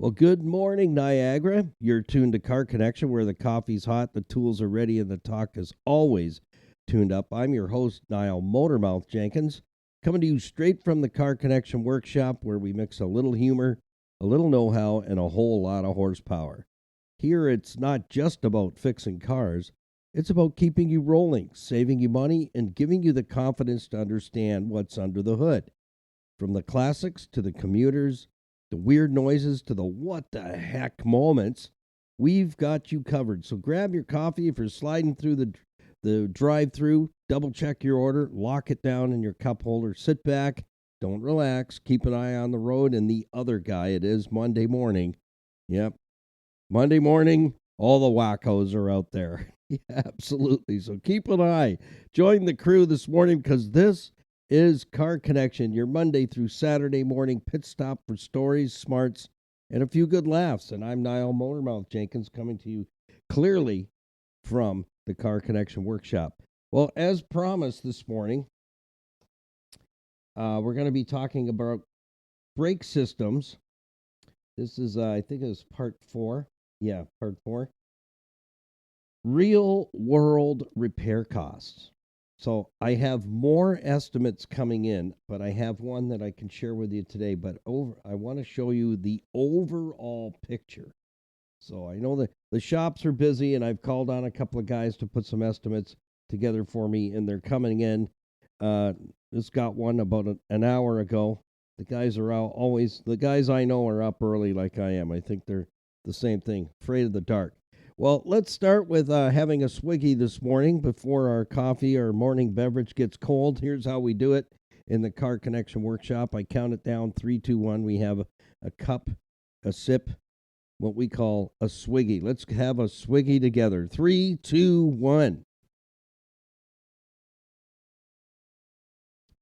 Well, good morning, Niagara. You're tuned to Car Connection, where the coffee's hot, the tools are ready, and the talk is always tuned up. I'm your host, Niall Motormouth Jenkins, coming to you straight from the Car Connection workshop, where we mix a little humor, a little know-how, and a whole lot of horsepower. Here, it's not just about fixing cars. It's about keeping you rolling, saving you money, and giving you the confidence to understand what's under the hood. From the classics to the commuters, the weird noises to the what the heck moments, we've got you covered. So grab your coffee if you're sliding through the drive-through, double check your order, lock it down in your cup holder, sit back, don't relax, keep an eye on the road and the other guy. It is Monday morning. Yep. Monday morning, all the wackos are out there. Yeah, absolutely. So keep an eye. Join the crew this morning because this is Car Connection, your Monday through Saturday morning pit stop for stories, smarts, and a few good laughs. And I'm Niall Motormouth Jenkins, coming to you clearly from the Car Connection workshop. Well, as promised this morning, we're going to be talking about brake systems. This is, I think it was part 4. Yeah, part 4. Real world repair costs. So I have more estimates coming in, but I have one that I can share with you today. But I want to show you the overall picture. So I know that the shops are busy, and I've called on a couple of guys to put some estimates together for me, and they're coming in. Just got one about an hour ago. The guys are out always. The guys I know are up early like I am. I think they're the same thing, afraid of the dark. Well, let's start with having a swiggy this morning before our coffee or morning beverage gets cold. Here's how we do it in the Car Connection workshop. I count it down, 3, 2, 1. We have a cup, a sip, what we call a swiggy. Let's have a swiggy together. 3, 2, 1.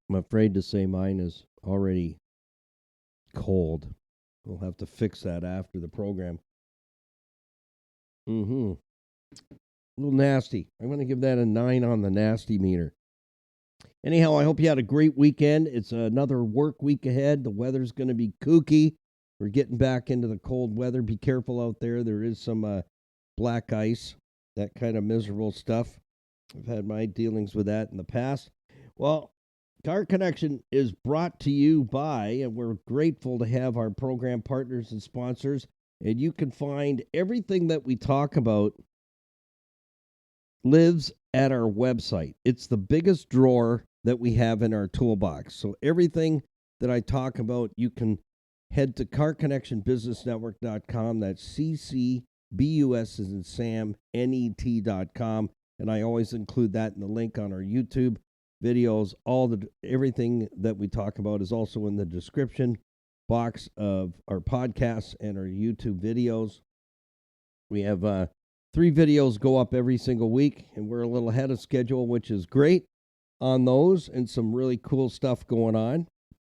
I'm afraid to say mine is already cold. We'll have to fix that after the program. A little nasty. I'm going to give that a 9 on the nasty meter. Anyhow, I hope you had a great weekend. It's another work week ahead. The weather's going to be kooky. We're getting back into the cold weather. Be careful out there. There is some black ice, that kind of miserable stuff. I've had my dealings with that in the past. Well, Car Connection is brought to you by, and we're grateful to have our program partners and sponsors. And you can find everything that we talk about lives at our website. It's the biggest drawer that we have in our toolbox. So everything that I talk about, you can head to carconnectionbusinessnetwork.com. That's CCBUS as in Sam, NET.com. And I always include that in the link on our YouTube videos. Everything that we talk about is also in the description box of our podcasts and our YouTube videos. We have 3 videos go up every single week, and we're a little ahead of schedule, which is great on those, and some really cool stuff going on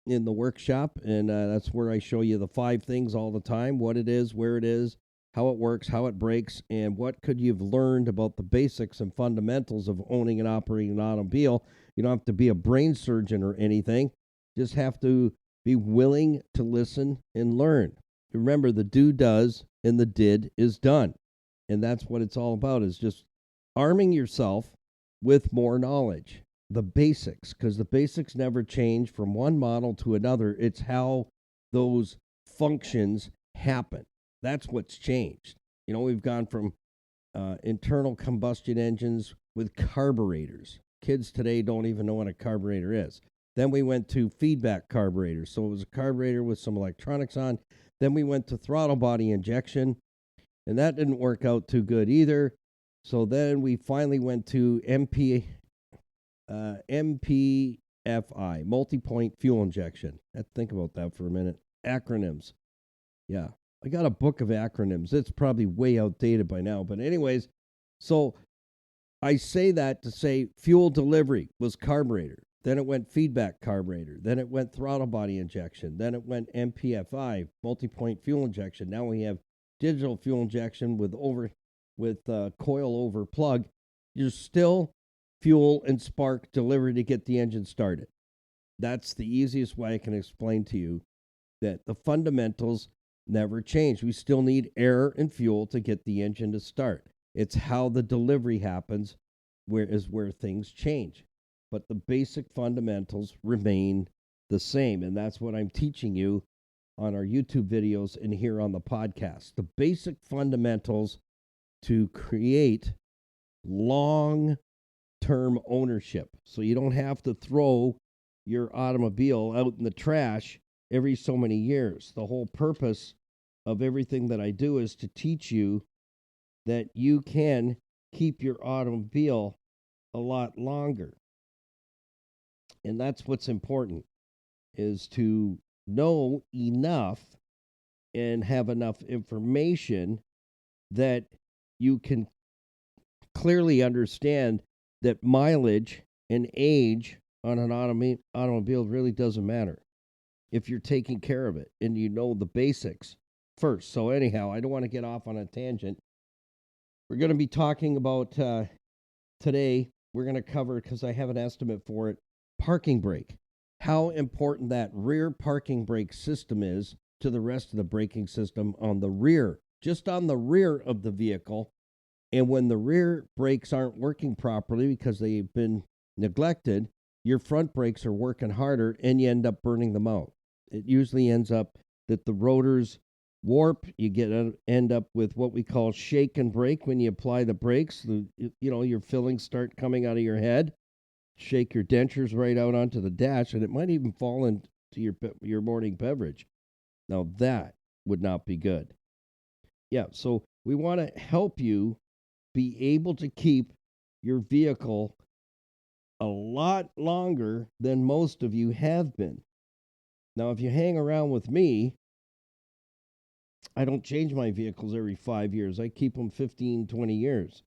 in the workshop. And that's where I show you the 5 things all the time: what it is, where it is, how it works, how it breaks, and what could you've learned about the basics and fundamentals of owning and operating an automobile. You don't have to be a brain surgeon or anything. Just have to be willing to listen and learn. Remember, the do does and the did is done. And that's what it's all about, is just arming yourself with more knowledge. The basics, because the basics never change from one model to another. It's how those functions happen. That's what's changed. You know, we've gone from internal combustion engines with carburetors. Kids today don't even know what a carburetor is. Then we went to feedback carburetors. So it was a carburetor with some electronics on. Then we went to throttle body injection, and that didn't work out too good either. So then we finally went to MPFI, multi-point fuel injection. Think about that for a minute. Acronyms. Yeah, I got a book of acronyms. It's probably way outdated by now. But anyways, so I say that to say fuel delivery was carburetor. Then it went feedback carburetor. Then it went throttle body injection. Then it went MPFI, multi-point fuel injection. Now we have digital fuel injection with coil over plug. You're still fuel and spark delivery to get the engine started. That's the easiest way I can explain to you that the fundamentals never changed. We still need air and fuel to get the engine to start. It's how the delivery happens where things change. But the basic fundamentals remain the same. And that's what I'm teaching you on our YouTube videos and here on the podcast. The basic fundamentals to create long-term ownership. So you don't have to throw your automobile out in the trash every so many years. The whole purpose of everything that I do is to teach you that you can keep your automobile a lot longer. And that's what's important, is to know enough and have enough information that you can clearly understand that mileage and age on an automobile really doesn't matter if you're taking care of it and you know the basics first. So anyhow, I don't want to get off on a tangent. We're going to be talking about today, we're going to cover, because I have an estimate for it, parking brake. How important that rear parking brake system is to the rest of the braking system on the rear, just on the rear of the vehicle. And when the rear brakes aren't working properly because they've been neglected, your front brakes are working harder and you end up burning them out. It usually ends up that the rotors warp. You end up with what we call shake and brake when you apply the brakes. Your fillings start coming out of your head. Shake your dentures right out onto the dash, and it might even fall into your morning beverage. Now, that would not be good. Yeah, so we want to help you be able to keep your vehicle a lot longer than most of you have been. Now, if you hang around with me, I don't change my vehicles every 5 years. I keep them 15, 20 years.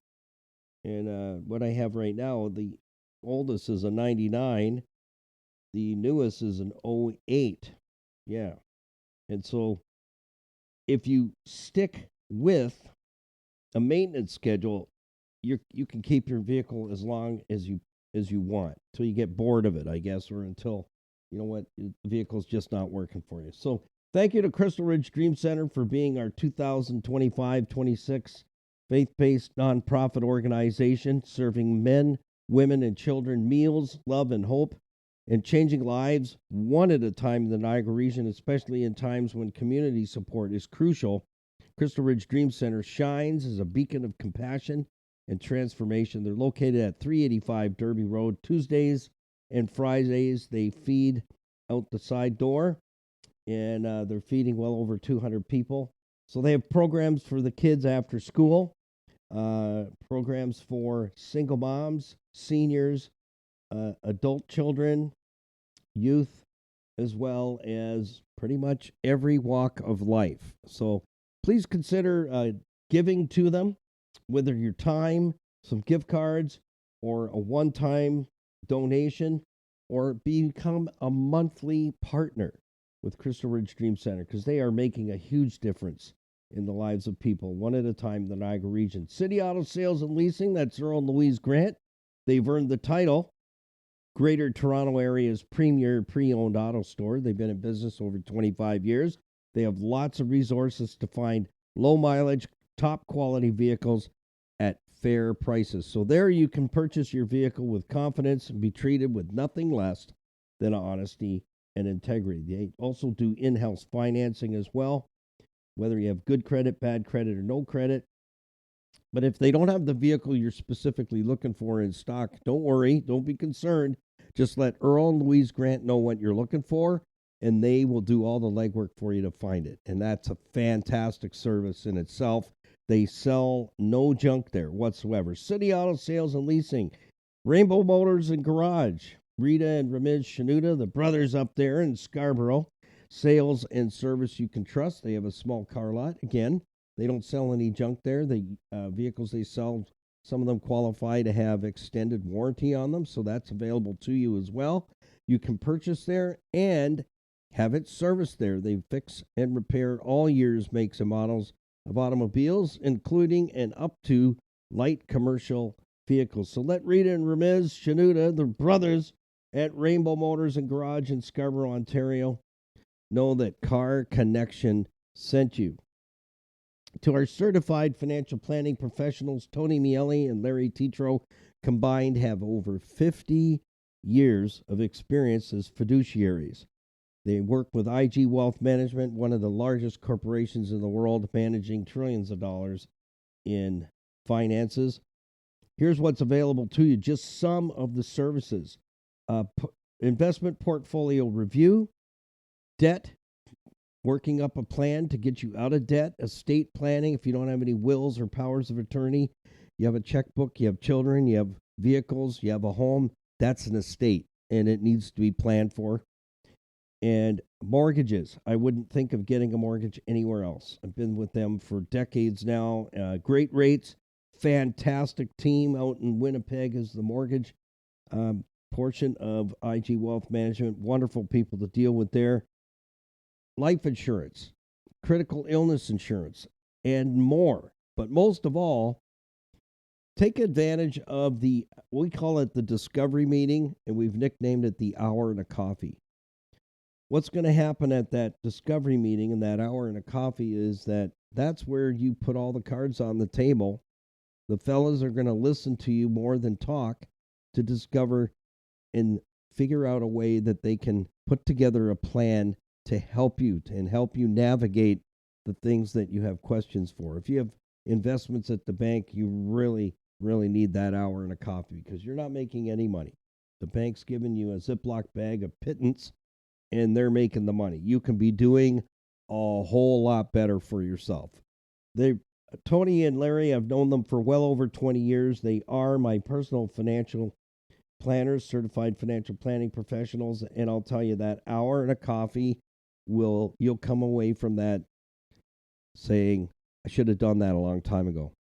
And what I have right now, the oldest is a 99. The newest is an 08. Yeah. And so if you stick with a maintenance schedule, you can keep your vehicle as long as you want, till you get bored of it, I guess, or until, the vehicle's just not working for you. So thank you to Crystal Ridge Dream Center for being our 2025-26 faith-based nonprofit organization serving men, women, and children meals, love, and hope, and changing lives one at a time in the Niagara region, especially in times when community support is crucial. Crystal Ridge Dream Center shines as a beacon of compassion and transformation. They're located at 385 Derby Road. Tuesdays and Fridays, they feed out the side door, and they're feeding well over 200 people. So they have programs for the kids after school, programs for single moms, seniors, adult children, youth, as well as pretty much every walk of life. So please consider giving to them, whether your time, some gift cards, or a one-time donation, or become a monthly partner with Crystal Ridge Dream Center, because they are making a huge difference in the lives of people, one at a time in the Niagara region. City Auto Sales and Leasing, that's Earl and Louise Grant. They've earned the title Greater Toronto Area's premier pre-owned auto store. They've been in business over 25 years. They have lots of resources to find low mileage, top quality vehicles at fair prices. So there you can purchase your vehicle with confidence and be treated with nothing less than honesty and integrity. They also do in-house financing as well, whether you have good credit, bad credit, or no credit. But if they don't have the vehicle you're specifically looking for in stock, don't worry, don't be concerned. Just let Earl and Louise Grant know what you're looking for, and they will do all the legwork for you to find it. And that's a fantastic service in itself. They sell no junk there whatsoever. City Auto Sales and Leasing, Rainbow Motors and Garage, Rita and Ramiz Shanuda, the brothers up there in Scarborough. Sales and service you can trust. They have a small car lot. Again, they don't sell any junk there. The vehicles they sell, some of them qualify to have extended warranty on them, so that's available to you as well. You can purchase there and have it serviced there. They fix and repair all years, makes, and models of automobiles, including and up to light commercial vehicles. So let Rita and Ramiz Shanuda, the brothers at Rainbow Motors and Garage in Scarborough, Ontario, know that Car Connection sent you. To our certified financial planning professionals, Tony Miele and Larry Tetro combined have over 50 years of experience as fiduciaries. They work with IG Wealth Management, one of the largest corporations in the world, managing trillions of dollars in finances. Here's what's available to you, just some of the services. Investment portfolio review, debt, working up a plan to get you out of debt, estate planning if you don't have any wills or powers of attorney, you have a checkbook, you have children, you have vehicles, you have a home, that's an estate, and it needs to be planned for. And mortgages, I wouldn't think of getting a mortgage anywhere else. I've been with them for decades now. Great rates, fantastic team out in Winnipeg is the mortgage portion of IG Wealth Management. Wonderful people to deal with there. Life insurance, critical illness insurance, and more. But most of all, take advantage of we call it the discovery meeting, and we've nicknamed it the hour and a coffee. What's going to happen at that discovery meeting and that hour and a coffee is that's where you put all the cards on the table. The fellas are going to listen to you more than talk to discover and figure out a way that they can put together a plan to help you navigate the things that you have questions for. If you have investments at the bank, you really, really need that hour and a coffee because you're not making any money. The bank's giving you a Ziploc bag of pittance, and they're making the money. You can be doing a whole lot better for yourself. Tony and Larry, I've known them for well over 20 years. They are my personal financial planners, certified financial planning professionals, and I'll tell you that hour and a coffee you'll come away from that saying, I should have done that a long time ago.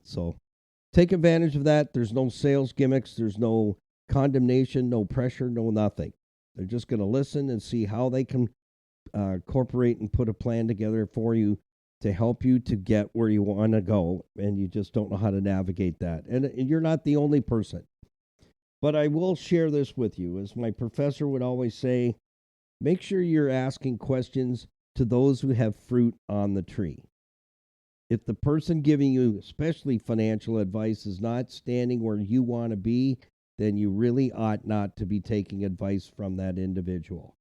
So take advantage of that. There's no sales gimmicks. There's no condemnation, no pressure, no nothing. They're just going to listen and see how they can incorporate and put a plan together for you to help you to get where you want to go, and you just don't know how to navigate that. And you're not the only person. But I will share this with you. As my professor would always say, make sure you're asking questions to those who have fruit on the tree. If the person giving you, especially financial advice, is not standing where you want to be, then you really ought not to be taking advice from that individual.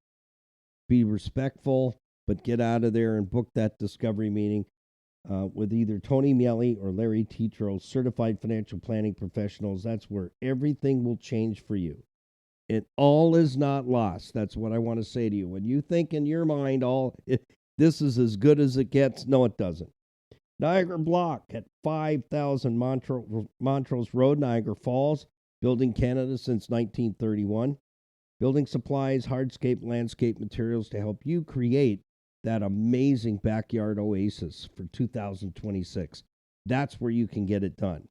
Be respectful, but get out of there and book that discovery meeting with either Tony Miele or Larry Tetro, certified financial planning professionals. That's where everything will change for you. It all is not lost. That's what I want to say to you. When you think in your mind, this is as good as it gets, no, it doesn't. Niagara Block at 5000 Montrose Road, Niagara Falls, building Canada since 1931. Building supplies, hardscape, landscape materials to help you create that amazing backyard oasis for 2026. That's where you can get it done.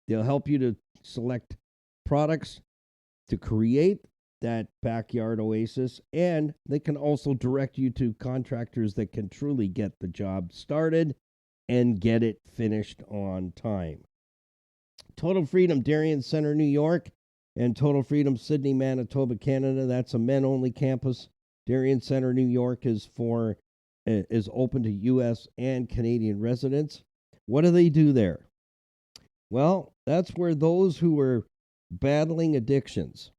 They'll help you to select products to create that backyard oasis, and they can also direct you to contractors that can truly get the job started and get it finished on time. Total Freedom Darien Center, New York, and Total Freedom Sydney, Manitoba, Canada. That's a men-only campus. Darien Center, New York is open to U.S. and Canadian residents. What do they do there? Well, that's where those who are battling addictions,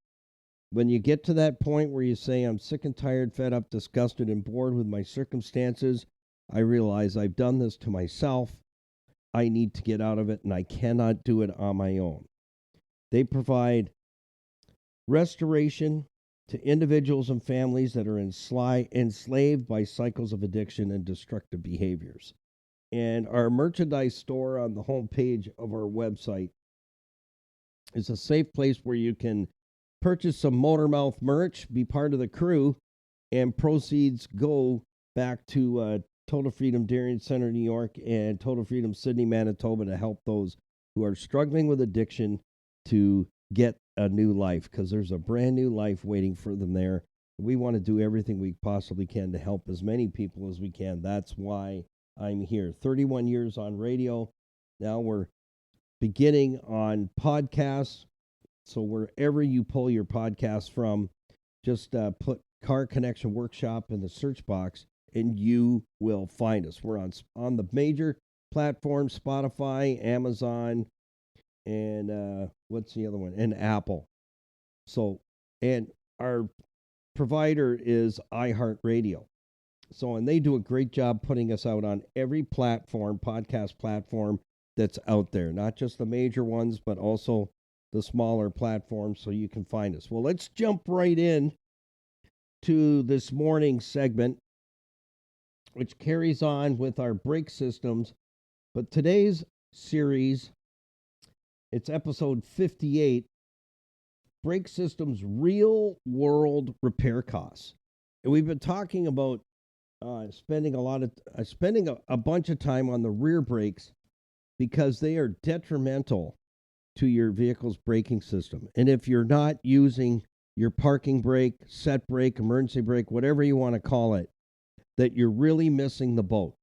when you get to that point where you say, I'm sick and tired, fed up, disgusted, and bored with my circumstances, I realize I've done this to myself. I need to get out of it, and I cannot do it on my own. They provide restoration to individuals and families that are enslaved by cycles of addiction and destructive behaviors. And our merchandise store on the homepage of our website is a safe place where you can purchase some Motormouth merch, be part of the crew, and proceeds go back to Total Freedom Darien Center, New York, and Total Freedom Sydney, Manitoba, to help those who are struggling with addiction to get a new life, because there's a brand new life waiting for them there. We want to do everything we possibly can to help as many people as we can. That's why I'm here. 31 years on radio. Now we're beginning on podcasts. So wherever you pull your podcast from, just put Car Connection Workshop in the search box, and you will find us. We're on the major platforms: Spotify, Amazon, and what's the other one? And Apple. So, and our provider is iHeartRadio. So, and they do a great job putting us out on every platform, podcast platform that's out there, not just the major ones, but also the smaller platforms, so you can find us. Well, let's jump right in to this morning's segment, which carries on with our brake systems. But today's series, it's episode 58, brake systems real world repair costs. And we've been talking about spending a bunch of time on the rear brakes because they are detrimental to your vehicle's braking system. And if you're not using your parking brake, set brake, emergency brake, whatever you want to call it, that you're really missing the boat.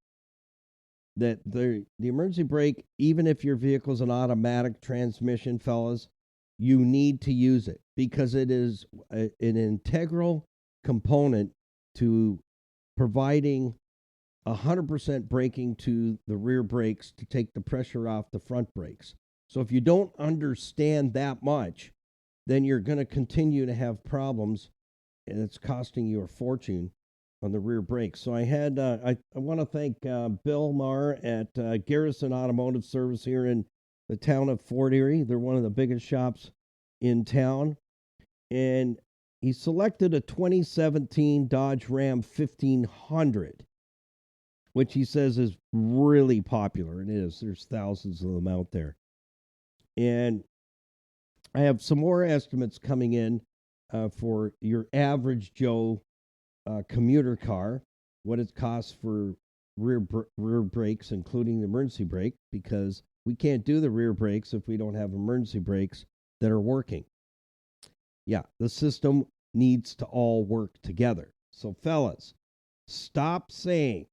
That the emergency brake, even if your vehicle's an automatic transmission, fellas, you need to use it because it is an integral component to providing 100% braking to the rear brakes to take the pressure off the front brakes. So if you don't understand that much, then you're going to continue to have problems, and it's costing you a fortune on the rear brakes. So I want to thank Bill Marr at Garrison Automotive Service here in the town of Fort Erie. They're one of the biggest shops in town. And he selected a 2017 Dodge Ram 1500, which he says is really popular. It is. There's thousands of them out there. And I have some more estimates coming in for your average Joe commuter car, what it costs for rear brakes, including the emergency brake, because we can't do the rear brakes if we don't have emergency brakes that are working. Yeah, the system needs to all work together. So, fellas, stop saying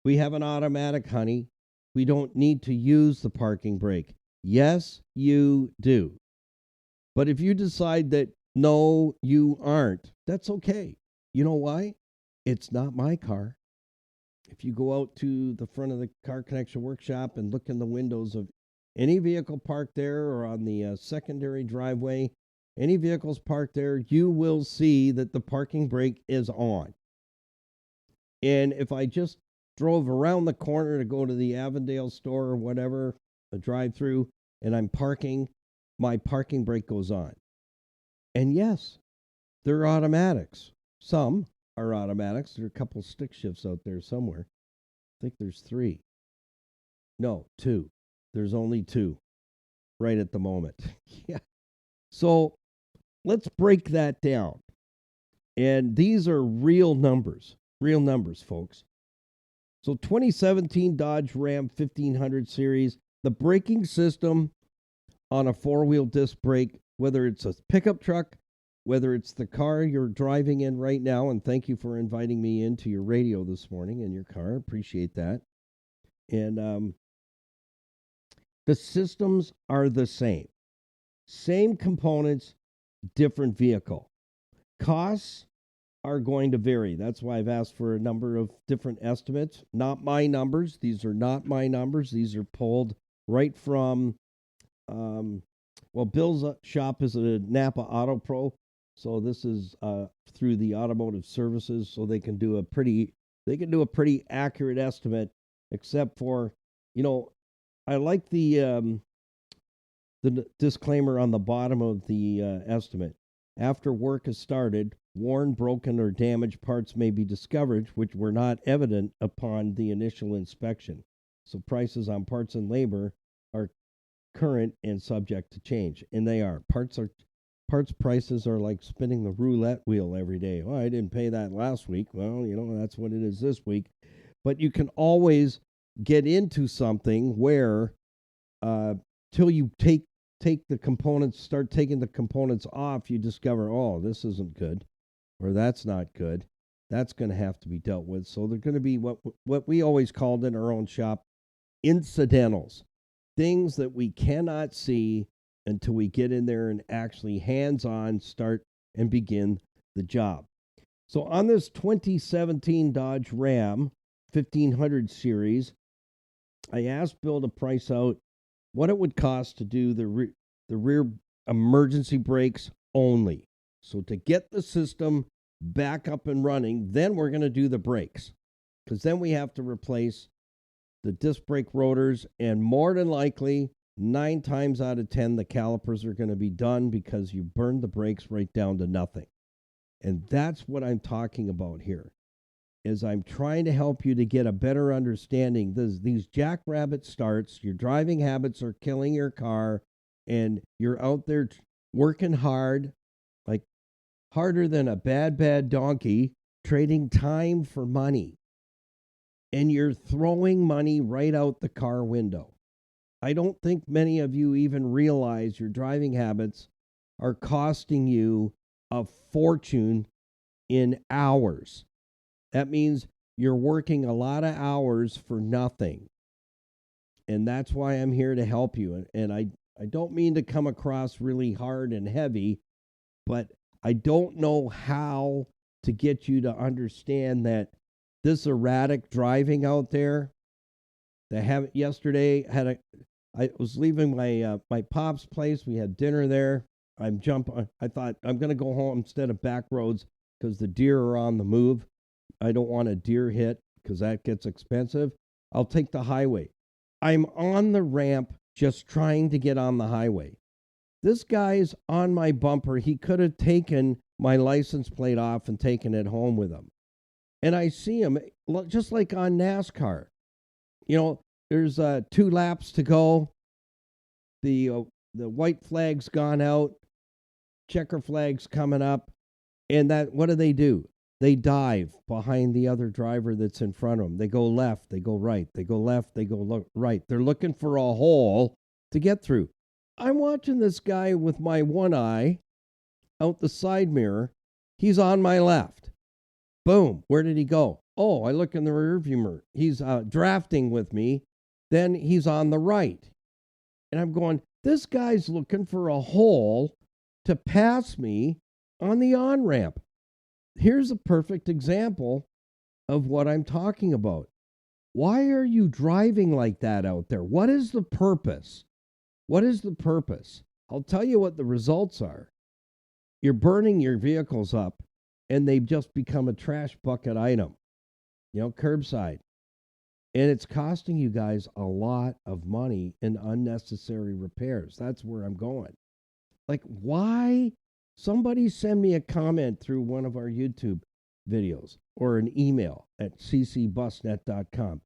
we have an automatic, honey. We don't need to use the parking brake. Yes, you do. But if you decide that no, you aren't, that's okay. You know why? It's not my car. If you go out to the front of the Car Connection workshop and look in the windows of any vehicle parked there or on the secondary driveway, any vehicles parked there, you will see that the parking brake is on. And if I just drove around the corner to go to the Avondale store or whatever, a drive-through, and I'm parking, my parking brake goes on. And yes, they're automatics. Some are automatics. There are a couple stick shifts out there somewhere. I think there's 3. No, 2. There's only 2 right at the moment. Yeah. So let's break that down. And these are real numbers, folks. So 2017 Dodge Ram 1500 series, the braking system on a 4-wheel disc brake, whether it's a pickup truck, whether it's the car you're driving in right now, and thank you for inviting me into your radio this morning in your car. Appreciate that. And the systems are the same. Same components, different vehicle. Costs are going to vary. That's why I've asked for a number of different estimates. Not my numbers. These are not my numbers. These are pulled right from, Bill's shop is a Napa Auto Pro. So this is through the automotive services, so they can do a pretty accurate estimate. Except for, I like the disclaimer on the bottom of the estimate. After work is started, worn, broken, or damaged parts may be discovered, which were not evident upon the initial inspection. So prices on parts and labor are current and subject to change, and they are. Parts prices are like spinning the roulette wheel every day. Well, I didn't pay that last week. Well, that's what it is this week. But you can always get into something where till you take the components, start taking the components off, you discover, oh, this isn't good, or that's not good. That's going to have to be dealt with. So they're going to be what we always called in our own shop incidentals, things that we cannot see until we get in there and actually hands-on start and begin the job. So on this 2017 Dodge Ram 1500 series, I asked Bill to price out what it would cost to do the rear emergency brakes only. So to get the system back up and running, then we're going to do the brakes, because then we have to replace the disc brake rotors, and more than likely 9 times out of 10 the calipers are going to be done because you burned the brakes right down to nothing. And that's what I'm talking about here, is I'm trying to help you to get a better understanding. These jackrabbit starts, your driving habits are killing your car, and you're out there working hard, like harder than a bad donkey, trading time for money. And you're throwing money right out the car window. I don't think many of you even realize your driving habits are costing you a fortune in hours. That means you're working a lot of hours for nothing. And that's why I'm here to help you. And I don't mean to come across really hard and heavy, but I don't know how to get you to understand that this erratic driving out there. Yesterday I was leaving my pop's place. We had dinner there. I thought I'm going to go home instead of back roads because the deer are on the move. I don't want a deer hit because that gets expensive. I'll take the highway. I'm on the ramp just trying to get on the highway. This guy's on my bumper. He could have taken my license plate off and taken it home with him. And I see him, just like on NASCAR. There's 2 laps to go. The white flag's gone out. Checker flag's coming up. And what do? They dive behind the other driver that's in front of them. They go left, they go right, they go left, they go right. They're looking for a hole to get through. I'm watching this guy with my one eye out the side mirror. He's on my left. Boom. Where did he go? Oh, I look in the rearview mirror. He's drafting with me. Then he's on the right. And I'm going, this guy's looking for a hole to pass me on the on-ramp. Here's a perfect example of what I'm talking about. Why are you driving like that out there? What is the purpose? What is the purpose? I'll tell you what the results are. You're burning your vehicles up, and they've just become a trash bucket item, curbside. And it's costing you guys a lot of money in unnecessary repairs. That's where I'm going. Like, why? Somebody send me a comment through one of our YouTube videos or an email at ccbusnet.com.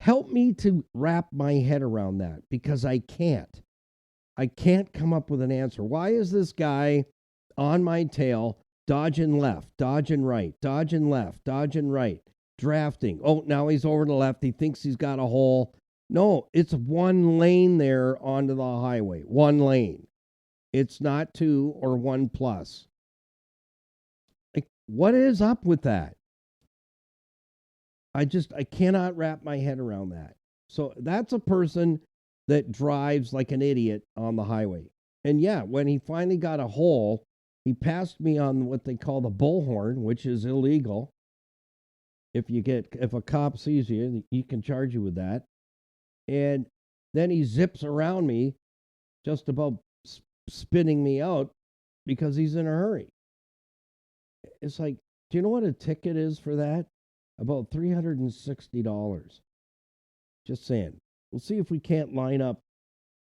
Help me to wrap my head around that, because I can't. I can't come up with an answer. Why is this guy on my tail dodging left, dodging right, dodging left, dodging right, drafting? Oh, now he's over to the left. He thinks he's got a hole. No, it's one lane there onto the highway. One lane. It's not 2 or 1 plus. Like, what is up with that? I cannot wrap my head around that. So that's a person that drives like an idiot on the highway. And yeah, when he finally got a hole, he passed me on what they call the bullhorn, which is illegal. If a cop sees you, he can charge you with that. And then he zips around me, just about spinning me out because he's in a hurry. It's like, do you know what a ticket is for that? About $360. Just saying. We'll see if we can't line up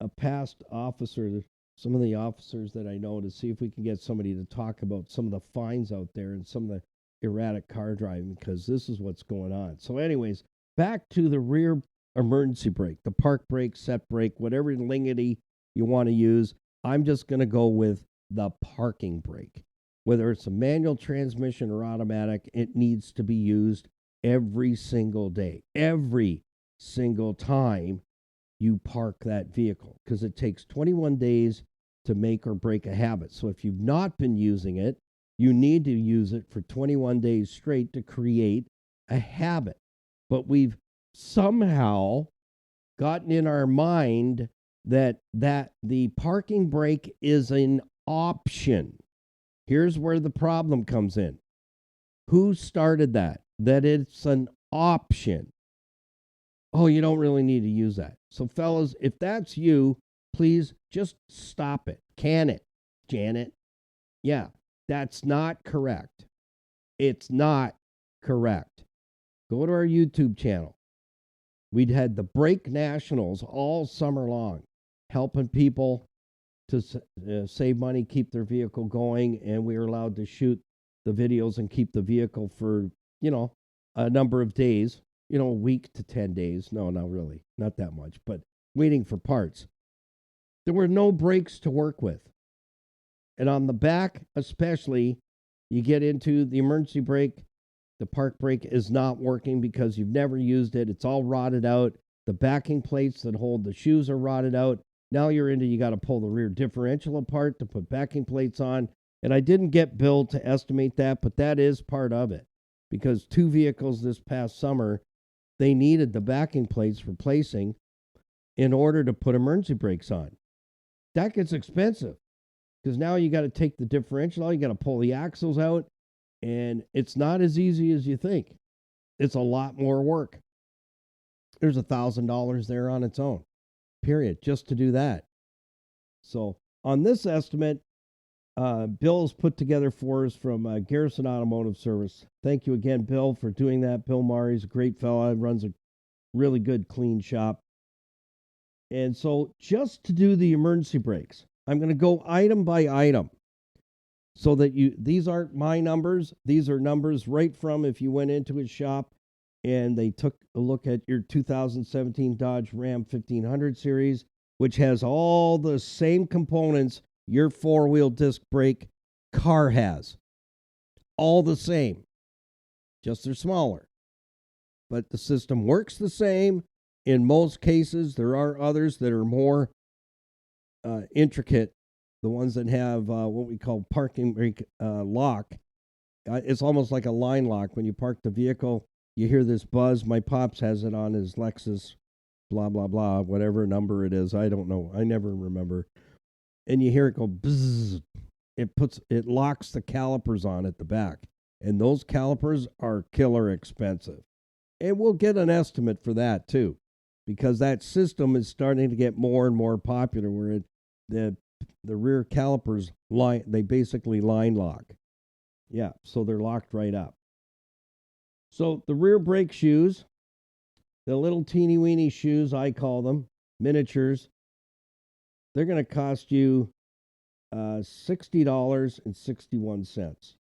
a past officer, some of the officers that I know, to see if we can get somebody to talk about some of the fines out there and some of the erratic car driving, because this is what's going on. So anyways, back to the rear emergency brake, the park brake, set brake, whatever lingity you want to use. I'm just going to go with the parking brake. Whether it's a manual transmission or automatic, it needs to be used every single day, every single time you park that vehicle, because it takes 21 days to make or break a habit. So if you've not been using it, you need to use it for 21 days straight to create a habit. But we've somehow gotten in our mind that the parking brake is an option. Here's where the problem comes in. Who started that? That it's an option. Oh, you don't really need to use that. So, fellas, if that's you, please just stop it. Can it, Janet? Yeah, that's not correct. It's not correct. Go to our YouTube channel. We'd had the Brake Nationals all summer long, helping people to save money, keep their vehicle going, and we were allowed to shoot the videos and keep the vehicle for, a number of days, a week to 10 days. No, not really, not that much, but waiting for parts. There were no brakes to work with. And on the back, especially, you get into the emergency brake, the park brake is not working because you've never used it. It's all rotted out. The backing plates that hold the shoes are rotted out. Now you got to pull the rear differential apart to put backing plates on. And I didn't get Bill to estimate that, but that is part of it. Because 2 vehicles this past summer, they needed the backing plates replacing in order to put emergency brakes on. That gets expensive because now you got to take the differential out, you got to pull the axles out, and it's not as easy as you think. It's a lot more work. There's $1,000 there on its own, period, just to do that. So on this estimate, Bill's put together for us from Garrison Automotive Service. Thank you again, Bill, for doing that. Bill Murray's a great fella, runs a really good, clean shop. And so just to do the emergency brakes, I'm going to go item by item so that these aren't my numbers. These are numbers right from if you went into his shop and they took a look at your 2017 Dodge Ram 1500 series, which has all the same components your 4-wheel disc brake car has. All the same, just they're smaller. But the system works the same. In most cases, there are others that are more intricate, the ones that have what we call parking brake lock. It's almost like a line lock. When you park the vehicle, you hear this buzz. My pops has it on his Lexus, blah, blah, blah, whatever number it is. I don't know. I never remember. And you hear it go bzzz. It locks the calipers on at the back. And those calipers are killer expensive. And we'll get an estimate for that too, because that system is starting to get more and more popular where the rear calipers they basically line lock. Yeah, so they're locked right up. So the rear brake shoes, the little teeny weeny shoes, I call them, miniatures, they're going to cost you $60.61.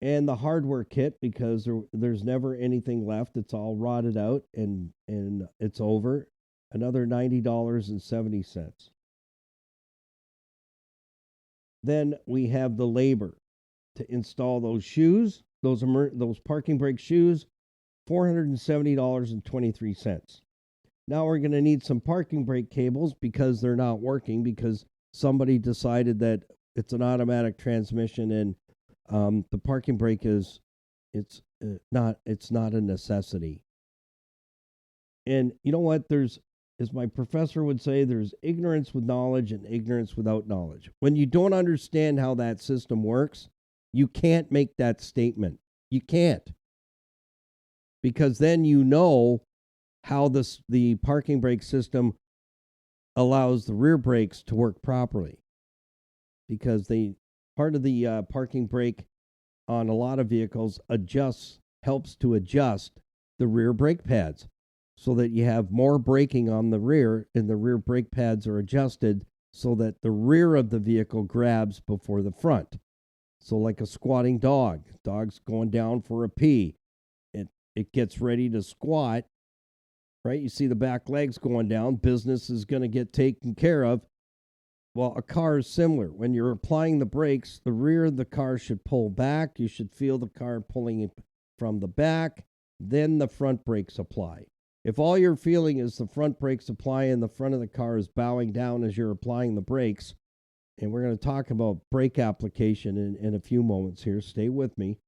And the hardware kit, because there's never anything left, it's all rotted out and it's over, another $90.70. Then we have the labor to install those shoes, those parking brake shoes, $470.23. Now we're going to need some parking brake cables because they're not working because somebody decided that it's an automatic transmission and the parking brake it's not a necessity. And you know what? As my professor would say, there's ignorance with knowledge and ignorance without knowledge. When you don't understand how that system works, you can't make that statement. You can't. Because then you know how the parking brake system allows the rear brakes to work properly. Because part of the parking brake on a lot of vehicles helps to adjust the rear brake pads so that you have more braking on the rear and the rear brake pads are adjusted so that the rear of the vehicle grabs before the front. So like a squatting dog's going down for a pee. It gets ready to squat, right? You see the back legs going down. Business is going to get taken care of. Well, a car is similar. When you're applying the brakes, the rear of the car should pull back. You should feel the car pulling from the back. Then the front brakes apply. If all you're feeling is the front brakes apply and the front of the car is bowing down as you're applying the brakes, and we're going to talk about brake application in a few moments here. Stay with me.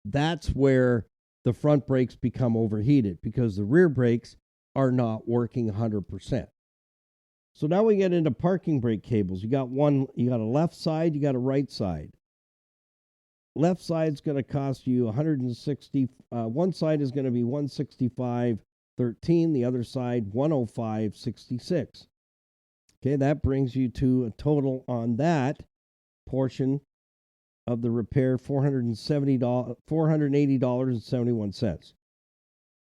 That's where the front brakes become overheated because the rear brakes are not working 100%. So now we get into parking brake cables. You got a left side, you got a right side. left side's going to cost you 160. One side is going to be 165.13. The other side 105.66. Okay, that brings you to a total on that portion of the repair $480.71.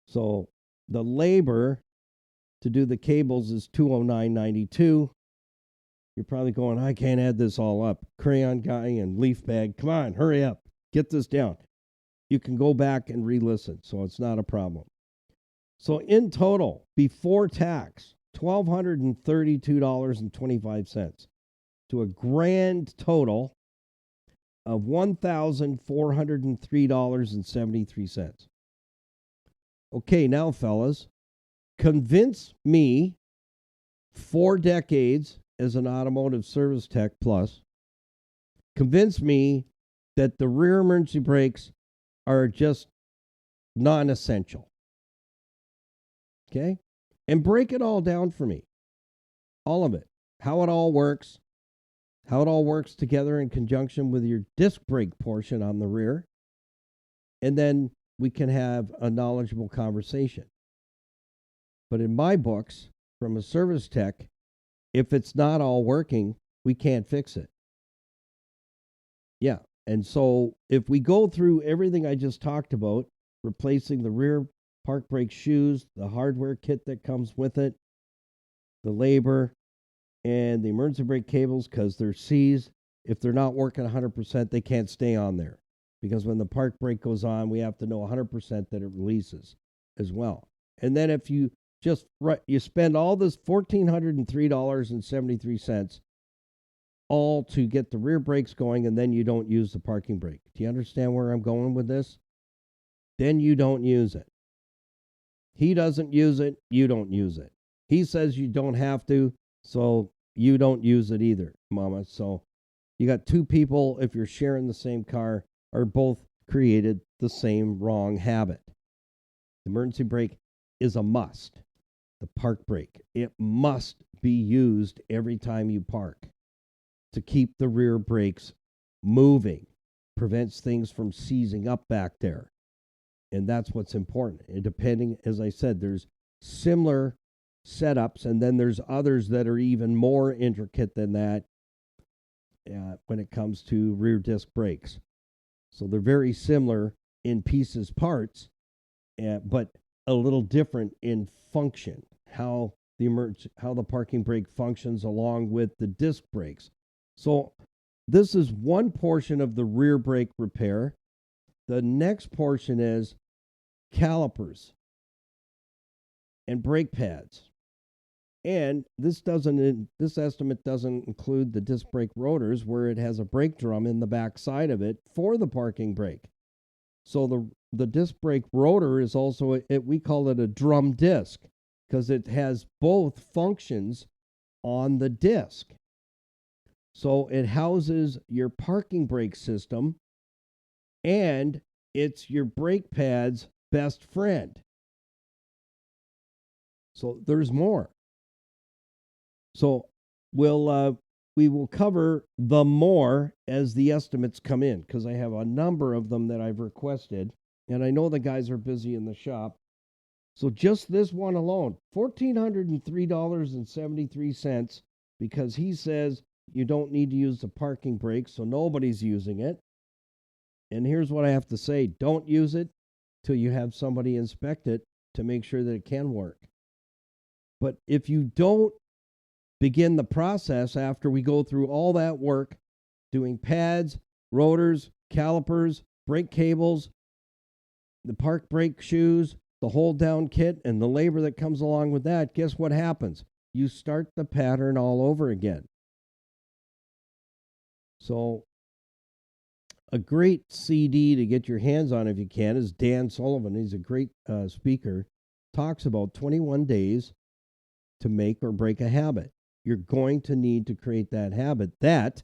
So the labor to do the cables is $209.92. You're probably going, I can't add this all up. Crayon guy and leaf bag, come on, hurry up, get this down. You can go back and re-listen, so it's not a problem. So in total, before tax, $1,232.25 to a grand total of $1,403.73. Okay, now, fellas, convince me 4 decades as an automotive service tech plus, convince me that the rear emergency brakes are just non-essential. Okay? And break it all down for me. All of it. How it all works together in conjunction with your disc brake portion on the rear. And then we can have a knowledgeable conversation. But in my books, from a service tech, if it's not all working, we can't fix it. Yeah. And so if we go through everything I just talked about, replacing the rear park brake shoes, the hardware kit that comes with it, the labor, and the emergency brake cables, because they're C's. If they're not working 100%, they can't stay on there. Because when the park brake goes on, we have to know 100% that it releases as well. And then if you you spend all this $1,403.73 all to get the rear brakes going, and then you don't use the parking brake. Do you understand where I'm going with this? Then you don't use it. He doesn't use it, you don't use it. He says you don't have to, so you don't use it either, mama. So you got 2 people, if you're sharing the same car, are both created the same wrong habit. The emergency brake is a must. The park brake, it must be used every time you park to keep the rear brakes moving. Prevents things from seizing up back there. And that's what's important. And depending, as I said, there's similar setups, and then there's others that are even more intricate than that when it comes to rear disc brakes. So they're very similar in pieces, parts, but a little different in function, how the parking brake functions along with the disc brakes. So this is one portion of the rear brake repair. The next portion is calipers and brake pads. And this estimate doesn't include the disc brake rotors, where it has a brake drum in the back side of it for the parking brake. So the disc brake rotor is also, we call it a drum disc, because it has both functions on the disc. So it houses your parking brake system, and it's your brake pad's best friend. So there's more. So we will cover the more as the estimates come in, because I have a number of them that I've requested, and I know the guys are busy in the shop. So just this one alone, $1,403.73, because he says you don't need to use the parking brake, so nobody's using it. And here's what I have to say: don't use it till you have somebody inspect it to make sure that it can work. But if you don't begin the process after we go through all that work, doing pads, rotors, calipers, brake cables, the park brake shoes, the hold down kit, and the labor that comes along with that, guess what happens? You start the pattern all over again. So a great CD to get your hands on, if you can, is Dan Sullivan. He's a great speaker. Talks about 21 days to make or break a habit. You're going to need to create that habit that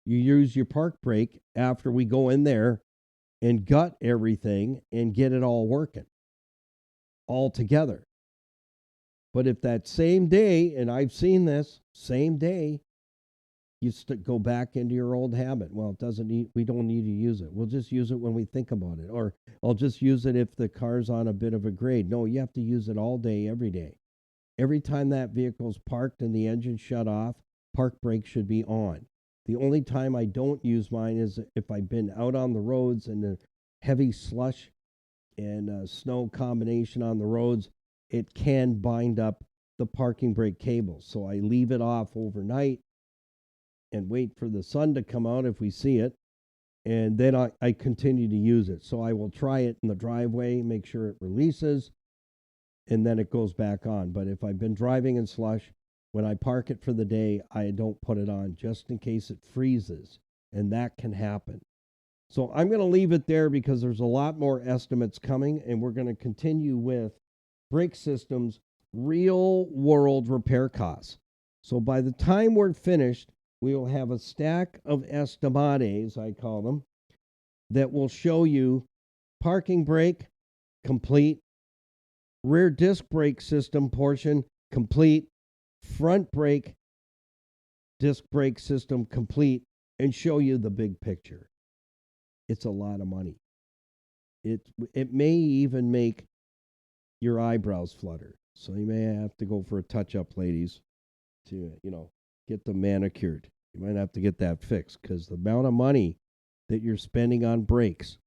you use your park brake after we go in there and gut everything and get it all working all together. But if that same day, and I've seen this, same day, you go back into your old habit. Well, it doesn't need, we don't need to use it. We'll just use it when we think about it. Or I'll just use it if the car's on a bit of a grade. No, you have to use it all day, every day. Every time that vehicle's parked and the engine shut off, park brake should be on. The only time I don't use mine is if I've been out on the roads and the heavy slush and snow combination on the roads, it can bind up the parking brake cable. So I leave it off overnight and wait for the sun to come out if we see it. And then I continue to use it. So I will try it in the driveway, make sure it releases, and then it goes back on. But if I've been driving in slush, when I park it for the day, I don't put it on just in case it freezes. And that can happen. So I'm going to leave it there because there's a lot more estimates coming, and we're going to continue with brake systems, real world repair costs. So by the time we're finished, we will have a stack of estimates, I call them, that will show you parking brake complete, rear disc brake system portion complete, front brake disc brake system complete, and show you the big picture. It's a lot of money. It may even make your eyebrows flutter. So you may have to go for a touch-up, ladies, to, get them manicured. You might have to get that fixed because the amount of money that you're spending on brakes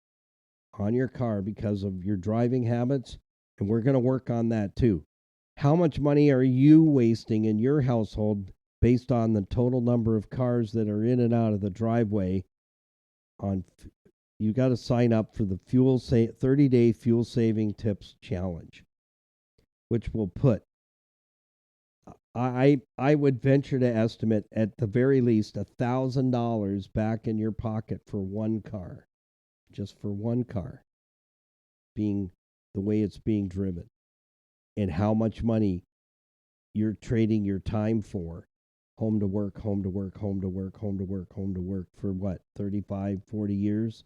on your car because of your driving habits, and we're going to work on that too. How much money are you wasting in your household based on the total number of cars that are in and out of the driveway? You got to sign up for the 30-day fuel saving tips challenge, which will put, I would venture to estimate at the very least $1,000 back in your pocket for one car, just for one car, being the way it's being driven, and how much money you're trading your time for. Home to work, home to work, home to work, home to work, home to work for what, 35, 40 years?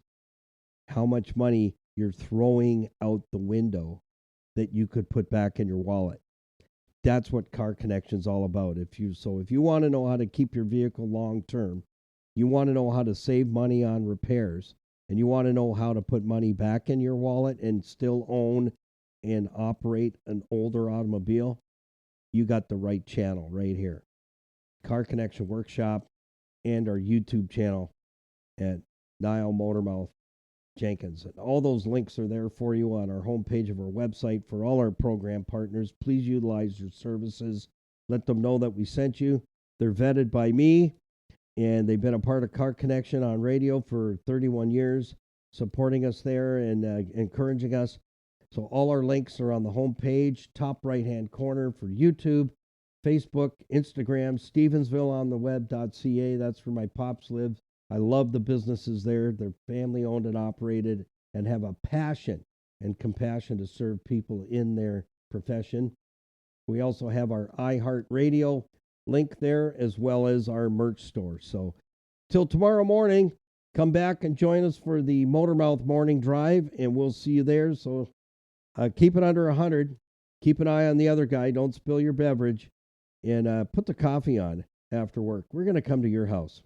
How much money you're throwing out the window that you could put back in your wallet. That's what Car Connection's all about. If you want to know how to keep your vehicle long term, you want to know how to save money on repairs, and you want to know how to put money back in your wallet and still own and operate an older automobile, you got the right channel right here. Car Connection Workshop and our YouTube channel at Niall Motormouth Jenkins. And all those links are there for you on our homepage of our website for all our program partners. Please utilize your services. Let them know that we sent you. They're vetted by me, and they've been a part of Car Connection on radio for 31 years, supporting us there and encouraging us. So all our links are on the homepage, top right-hand corner for YouTube, Facebook, Instagram, Stevensvilleontheweb.ca. That's where my pops live. I love the businesses there. They're family-owned and operated and have a passion and compassion to serve people in their profession. We also have our iHeartRadio link there as well as our merch store. So till tomorrow morning, come back and join us for the Motormouth Morning Drive, and we'll see you there. So keep it under 100. Keep an eye on the other guy. Don't spill your beverage. And put the coffee on after work. We're going to come to your house.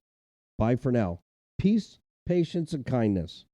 Bye for now. Peace, patience, and kindness.